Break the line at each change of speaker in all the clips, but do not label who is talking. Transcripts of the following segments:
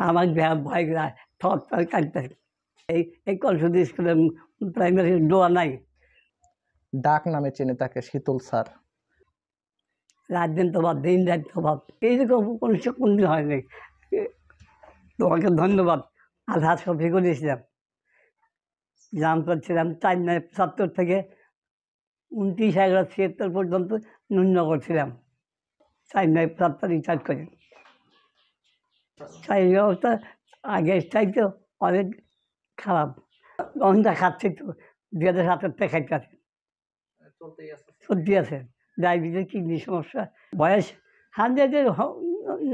আমার ভয় থর থর কাটতেছে। এই কলসুদি স্কুলের প্রাইমারি দোয়া নাই।
ডাক নামে চেনে তাকে শীতল স্যার।
রাত দিন তো ভাব, দিন রাত তো ভাব, এইরকম কোনদিন হয়নি। তোমাকে ধন্যবাদ। আধার সবজি করেছিলাম, জাম করছিলাম 4/9/75 থেকে 29/11/76 পর্যন্ত নুননগর ছিলাম। 4/9/75 রিচার্জ করি। শারীরিক অবস্থা আগের চাইতে অনেক খারাপ। অনটা খাচ্ছি তো, 2017 থেকে খাইতে আছে, চলতে আছে। ডায়াবেটিস, কিডনি সমস্যা। বয়স 100-এর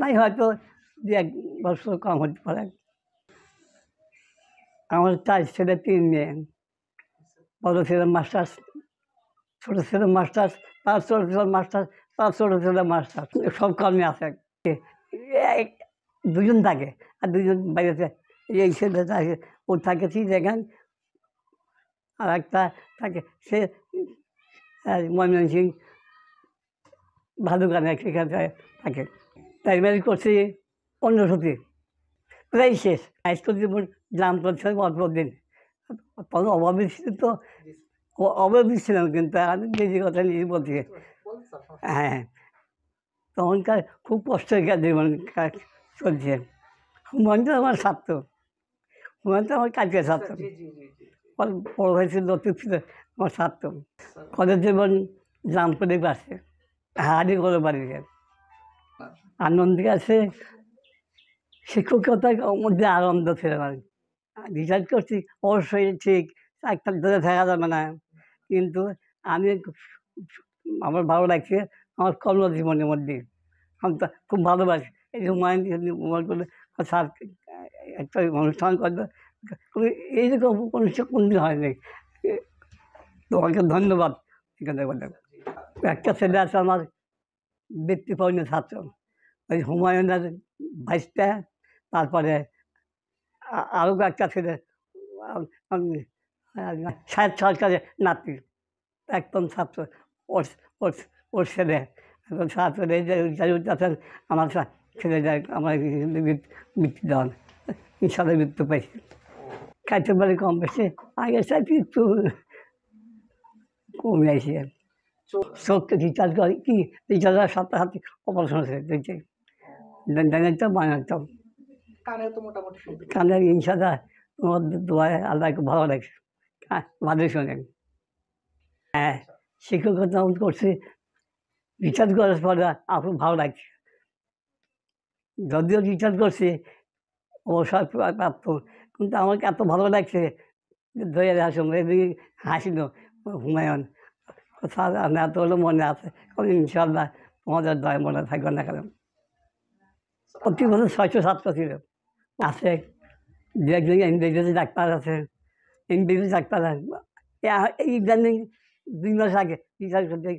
নাই, হয়তো 2-1 বছর কম হতে পারে। আমার 4 ছেলে 3 মেয়ে। বড় ছেলে মাস্টার্স, ছোটো ছেলে মাস্টার্স, তার ছোটো ছেলে মাস্টার্স, তার ছোটো ছেলে মাস্টার্স। সব কর্মে আছে। দুজন থাকে আর দুজন বাইরে। এই ছেলেটা ও থাকে চিড়িয়াখান, আর একটা থাকে সে ময়মনসিংহ ভাদুকানে সেখানে থাকে। প্রাইমারি করছি 15-তে, প্রায় শেষ। হাই স্কুল যেমন জাম করছে অল্প দিন, তখন অভাবী ছিল তো, অভাবী ছিলাম, কিন্তু আমি নিজের কথা নিজে বলছি। হ্যাঁ, তখনকার খুব কষ্টের জীবন চলছে। হুমায়ুন আমার ছাত্র, হুমায়ুন তো আমার কাজের ছাত্র। বড় হয়েছিল, লতিফ ছিল আমার ছাত্র। কলেজ জীবন জাম করে পারছে, হাড়ি করে বাড়িতে আনন্দ আছে। শিক্ষকতার মধ্যে আনন্দ ছিল আমার। রিসার্চ করছি অবশ্যই ঠিক, একটা ধরে থাকা যাবে না, কিন্তু আমি আমার ভালো লাগছে আমার কর্মজীবনের মধ্যে। আমি তো খুব ভালোবাসি। এই হুমায়ুন করে স্যার একটা অনুষ্ঠান করলো, এইরকম কোনদিন হয়নি। তোমাকে ধন্যবাদ। এখানে বললাম একটা ছেলে আছে আমার বৃত্তিপূর্ণ ছাত্র, ওই হুমায়ুনের ভাইসটা। তারপরে আরও একটা ছেলে সাহেব সরকারের নাতি, একদম ছাত্র। ওর ওর ওর ছেলে এখন ছাত্র আছেন। আমার ছেলে যায়, আমার বৃত্তি দেওয়ান, ইনশাল্লাহ বৃত্তি পাইছি। খাইতে পারি কম বেশি, আগের চাইতে একটু কমে আসি। চোখকে রিচার্জ করে কি, রিচার্জ সপ্তাহ হাতে অপারেশন হয়েছে দেখছি, ডাইনারটাও বানাতাম। কানের ইনশাল্লাহ তোমার দোয়ায় আল্লাহ খুব ভালো লাগছে। হ্যাঁ, ভালো শোনেন। হ্যাঁ, শিক্ষকতা করছি, রিচার্জ করার পরে আমার ভালো লাগছে। যদিও রিচার্জ করছি অবসর প্রাপ্ত, কিন্তু আমাকে এত ভালো লাগছে ধরে আসুন এদিকে হাসিল হুমায়ুন। স্যার আমি এত হলো মনে আছে, ইনশাল্লাহ তোমাদের দয় মনে থাকবে না। কেন প্রতি বছর 600 ছাত্র ছিল। আছে দু একজন ইংরেজি ডাক্তার আছে, ইংরেজি ডাক্তার এই ইদানিং 2 মাস আগে রিচার্জ করতে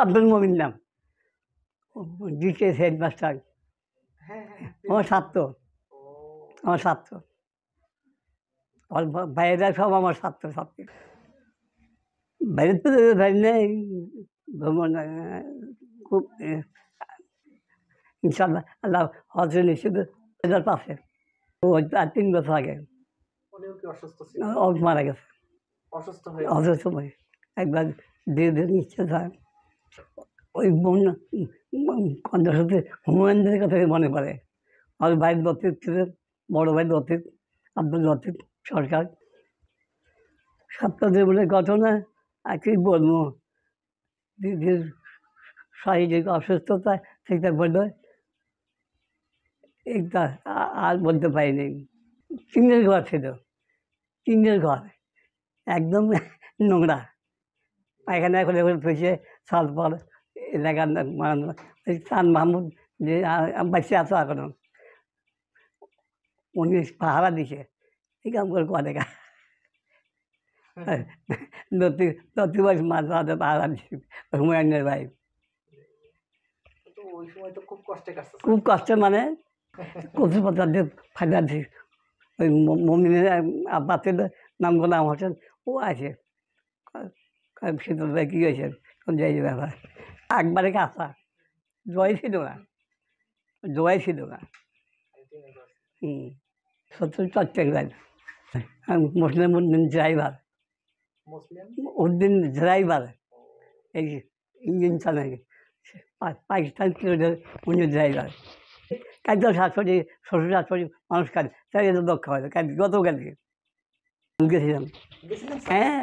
আব্দুল মমিন নাম, জিকেএস হেডমাস্টার, আমার ছাত্র, আমার ছাত্র। আমার ভাইয়েরা সব আমার ছাত্র ছাত্রী। বাইরে তো ভাই নেই, ভ্রমণ খুব ইনশাল্লাহ আল্লাহ হজ নিশ্চিত এটার পাশে। ও 3 বছর আগে মারা গেছে, অসুস্থ হয়ে একবার ধীরে ধীরে নিশ্চিত হয়। ওই কন্যার সাথে হুমায়ুনের কথা মনে পড়ে। আমার ভাইয়ের লতিফ ছিলেন, বড় ভাই লতিফ, আব্দুল লতিফ সরকার। ছাত্র জীবনের ঘটনা আর কি বলবো, দিদির শারীরিক অসুস্থতা সেটা বললো, এইটা আর বলতে পারিনি। টিনের ঘর ছিল, টিনের ঘর, একদম নোংরা, পায়খানা করে ফেসে সালফর এলাকার চান মাহমুদ যে বাচ্চা আছো এখনো, উনি পাহারা দিছে এই কাম করে লতিবাস মাছ ধরাতে পাহারা দিছে হুমায়ুনের ভাই। খুব কষ্ট, মানে কচু পাতা দিয়ে ফাটা দিছে। ওই মমিনের আব্বা ছিল, নাম গোলাম হোসেন, ও আছে শীতল ভাই কী হয়েছে যাই ব্যাপার। একবারে কাঁচা, জয় ছিল না, জয় ছিল না। সত্তর চট্টগ্রাম মুসলিম উদ্দিন ড্রাইভার,
মুসলিম
উদ্দিন ড্রাইভার, এই ইঞ্জিন চালায় পাকিস্তান ছিল উনি ড্রাইভার। কাজ শাশুড়ি শ্বশুর শাশুড়ি মানুষ কাজ তাই এত দক্ষ হয় কাজ গতকালকে গেছিলাম।
গেছিলেন স্যার?
হ্যাঁ,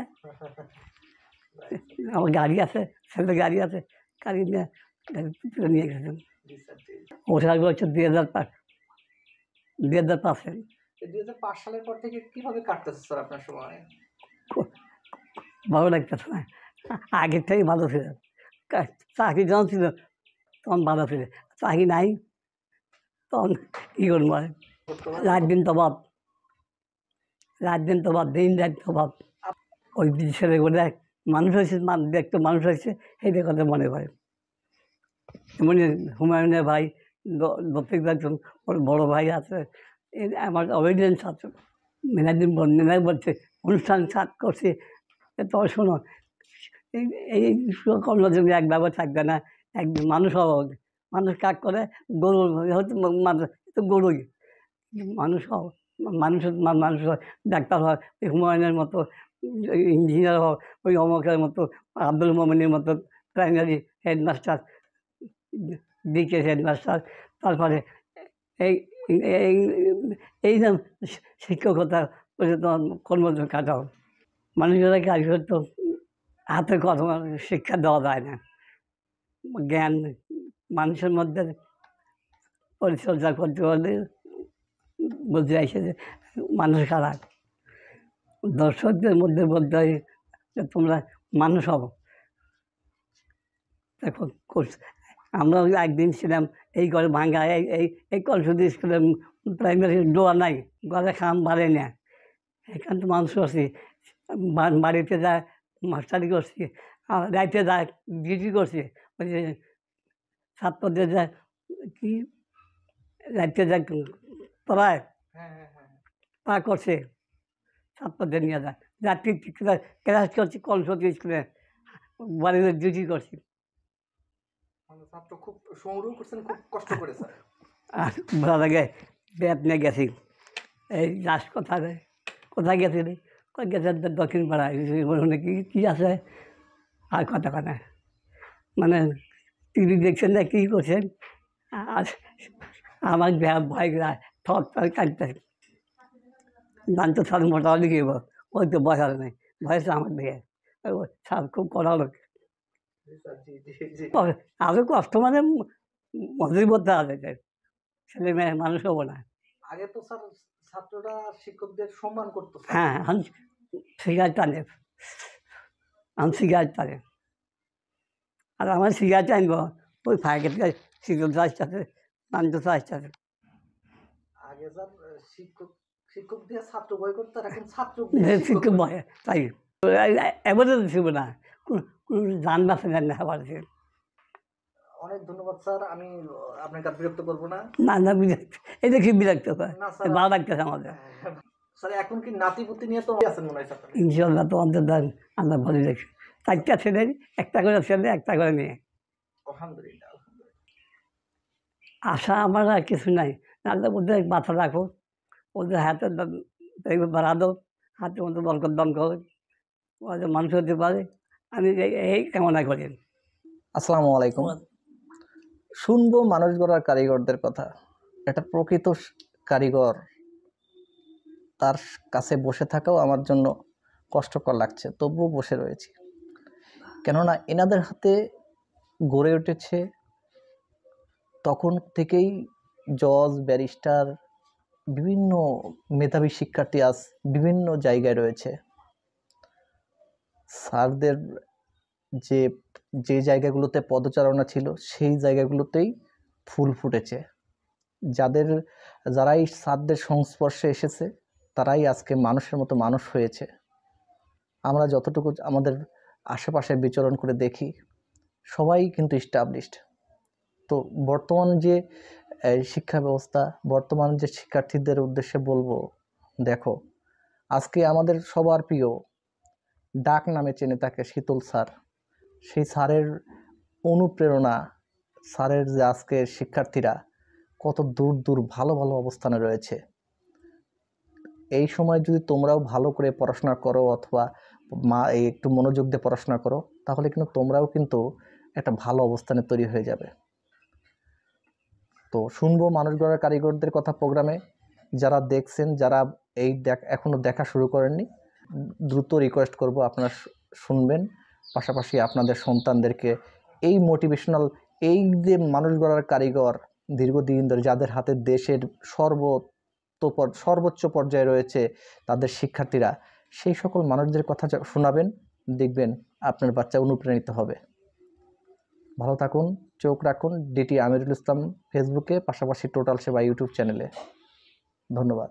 আমার গাড়ি আছে, ছেলে গাড়ি আছে, গাড়ি নিয়ে তুলে নিয়ে গেছিলাম।
জি স্যার, জি।
ওঠার বছর 2005, 2005-এ।
এই 2005 সালের পর থেকে কিভাবে কাটতেছে স্যার আপনার সময়?
ভালো লাগতেছে না, আগের থেকে ভালো ছিল। চাকরি যখন ছিল তখন ভালো ছিল, চাকরি নাই তখন কী করবো আর?
বর্তমানে
রাত দিন তবাব, রাত দিন তবাব, দিন রাত তবাব। ওই ছেলেগুলো মানুষ হয়েছে, দেখতো মানুষ হয়েছে, সেইটা কথা মনে করে। এমনি হুমায়ুনের ভাই রফিক একজন, ওর বড়ো ভাই আছে, আমার অবিডিয়েন্স আছে। মেনাদিন বলছে অনুষ্ঠান সাত করছে, তবে শোনো এই এই কর্মজীবী একভাবে থাকবে না, একদিন মানুষ হওয়া হবে। মানুষ কাজ করে গরু, হয়তো মানুষ তো গরুই, মানুষ হও, মানুষ হয়, ডাক্তার হয়, ওই হুমায়ুনের মতো, ইঞ্জিনিয়ার হও, ওই অমকের মতো, আব্দুল মোমিনের মতো, প্রাইমারি হেডমাস্টার, ডিকে হেডমাস্টার, তারপরে এই এই এই যে শিক্ষকতা করে তোমার কর্মজীবন কাটাও। মানুষেরা কাজ করতো, হাতে কলমে শিক্ষা দেওয়া যায় না, জ্ঞান মানুষের মধ্যে পরিচর্যা করতে পারলে বুঝে আসে যে মানুষ খারাপ। দর্শকদের মধ্যে বলতে হয় যে তোমরা মানুষ হবো। দেখো আমরা একদিন ছিলাম এই ঘরে ভাঙ্গা, এই কলসুদি স্কুলের প্রাইমারি ডোয়া নাই, ঘরে খাম বাড়ে না, এখান তো মানুষ করছি, বাড়িতে যায় মাস্টারি করছি, রাইতে যায় ডিউটি করছি, ওই যে ছাত্রদের যায় কি রাইতে যায় পড়ায়,
হ্যাঁ হ্যাঁ হ্যাঁ।
তা করছে, ছাত্রদের নিয়ে যায় রাত্রি ক্লাস করছি কলসতি স্কুলে, বাড়িতে ডিউটি করছি।
মানে ছাত্র খুব সংগ্রহ করছেন, খুব কষ্ট করে স্যার।
আর ভালো লাগে বেত নিয়ে গেছি, এই লাস্ট কোথায় গেছি রে, গেছে দক্ষিণ পাড়ায়, ওখানে কী আছে আর কথা কথা, মানে টিভি দেখছেন না কী করছেন, আর আমার ভয় থর থর কাটতে গান তো সার মোটামুটি গিয়েব, ওই তো বসার নেই, ভয়েছে আমার দিকে, সার খুব কড়া লোক।
জি স্যার, জি জি জি।
আরও কষ্ট মানে মজুরি করতে হবে, ছেলে মেয়ে মানুষ হবো না।
আগে তো স্যার ছাত্ররা শিক্ষকদের সম্মান করতো স্যার।
হ্যাঁ, আমি সিগারেট টানে, আমি সিগারেট টানে, আর আমার সিগারেট টানবো ওই ফায়ার শীতল চাষটাতে নান্ত চাষটাতে।
আগে স্যার শিক্ষক দিয়ে ছাত্র ভয় করতো, আর এখন ছাত্র দিয়ে শিক্ষক
শিক্ষক
ভয়।
ভয়, তাই এবারে ছিল না, কোনো যান বাসে যান না আবার।
অনেক ধন্যবাদ স্যার, আমি আপনার কাছে বিরক্ত করবো না।
না না, বিরক্ত, এটা কি বিরক্ত করে,
না স্যার।
ভালো লাগতেছে আমাদের।
স্যার এখন কি নাতিপুতি নিয়ে তো আছেন মনে হয় স্যার?
ইনশাল্লাহ তো অন্তর্ধান আল্লাহ ভালো দেখছি, 4টা ছেলে, একটা করে ছেলে, একটা করে মেয়ে।
আলহামদুলিল্লাহ, আলহামদুলিল্লাহ।
আশা আমার আর কিছু নাই, আল্লাহ ওদের মাথা রাখো, ওদের হাতে বাড়া দাও, হাতের মতো বরকত দান করো, ওদের মানুষ হতে পারে, আমি এই কামনা করি।
আসসালামু আলাইকুম। শুনবো মানুষ গড়ার কারিগরদের কথা। এটা প্রকৃত কারিগর, তার কাছে বসে থাকাও আমার জন্য কষ্টকর লাগছে, তবুও বসে রয়েছি। কেননা এনাদের হাতে গড়ে উঠেছে তখন থেকেই জজ, ব্যারিস্টার, বিভিন্ন মেধাবী শিক্ষার্থী আজ বিভিন্ন জায়গায় রয়েছে। স্যারদের যে যে জায়গাগুলোতে পদচারণা ছিল সেই জায়গাগুলোতেই ফুল ফুটেছে। যারাই স্যারদের সংস্পর্শে এসেছে তারাই আজকে মানুষের মতো মানুষ হয়েছে। আমরা যতটুকু আমাদের আশেপাশে বিচরণ করে দেখি সবাই কিন্তু এস্টাবলিশড। তো বর্তমান যে শিক্ষা ব্যবস্থা, বর্তমান যে শিক্ষার্থীদের উদ্দেশ্যে বলবো, দেখো আজকে আমাদের সবার প্রিয়, ডাক নামে চেনে তাকে শীতল স্যার, সেই স্যারের অনুপ্রেরণা, স্যারের যে আজকে শিক্ষার্থীরা কত দূর দূর ভালো ভালো অবস্থানে রয়েছে। এই সময় যদি তোমরাও ভালো করে পড়াশোনা করো অথবা একটু মনোযোগ দিয়ে পড়াশোনা করো, তাহলে কিন্তু তোমরাও কিন্তু একটা ভালো অবস্থানে তৈরি হয়ে যাবে। তো শুনবো মানুষ গড়ার কারিগরদের কথা প্রোগ্রামে। যারা দেখছেন, যারা এখনও দেখা শুরু করেননি, দ্রুত রিকোয়েস্ট করব আপনারা শুনবেন, পাশাপাশি আপনাদের সন্তানদেরকে এই মোটিভেশনাল, এই যে মানুষ গড়ার কারিগর দীর্ঘদিন ধরে যাদের হাতে দেশের সর্বোচ্চ পর্যায়ে রয়েছে তাদের শিক্ষার্থীরা, সেই সকল মানুষদের কথা শোনাবেন, দেখবেন আপনার বাচ্চা অনুপ্রাণিত হবে। ভালো থাকুন, চোখ রাখুন ডিটি আমিরুল ইসলাম ফেসবুকে, পাশাপাশি টোটাল সেবা ইউটিউব চ্যানেলে। ধন্যবাদ।